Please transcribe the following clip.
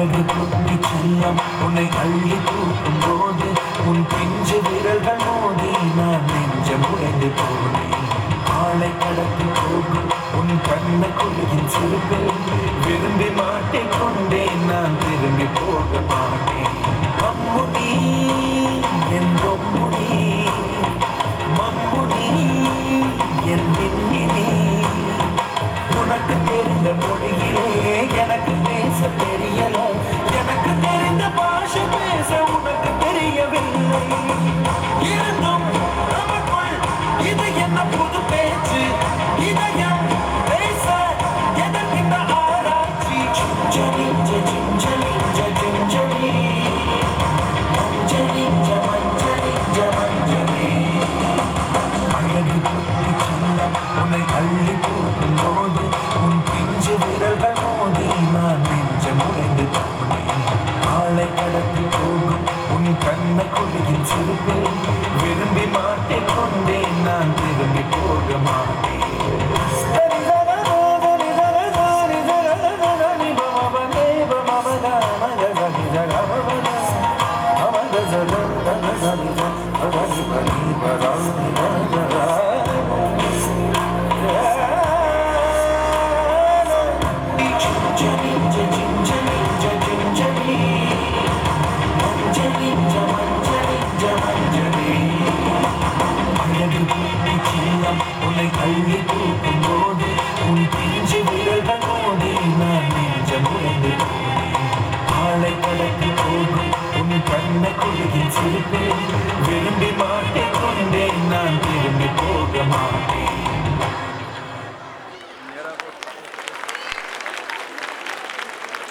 அழகு குட்டி செல்லம் உன்னை அள்ளி தூக்கும் போது உன் பிஞ்சு விரல்கள் மோதி நான் நெஞ்சம் உடைந்து போனேன். ஆளை கடத்தி போகும் உன் கண்ண குழியின் சிறுப்பில் விரும்பி மாட்டிக்கொண்டேன். நான் திரும்பி போக மாட்டேன். மம்முடி என் பொம்முடி, மம்முடி என் மின்மினி, உனக்கு தெரிந்த மொழியிலே எனக்கு பேச தெரியல, எனக்கு தெரிந்த பாஷை பேச உனக்கு தெரியவில்லை. இருந்தும் நமக்குள் இது என்ன புது பேச்சு, இதயம் பேச எதற்கின்ற ஆராய்ச்சி. Gingelly gingelly gingelly மஞ்சளி மஞ்சளி மஞ்சளி. அழகு குட்டி செல்லம் உன்னை அள்ளி போகும் போது உன் பிஞ்சு விரல்கள் மோதி நான் நெஞ்சம் உடைந்து போனேன். ஆளை கடத்தி போகும் உன் கண்ண குழியின் சிறுப்பில் விரும்பி மாட்டிக்கொண்டேன். நான் திரும்பி போக மாட்டேன். I'm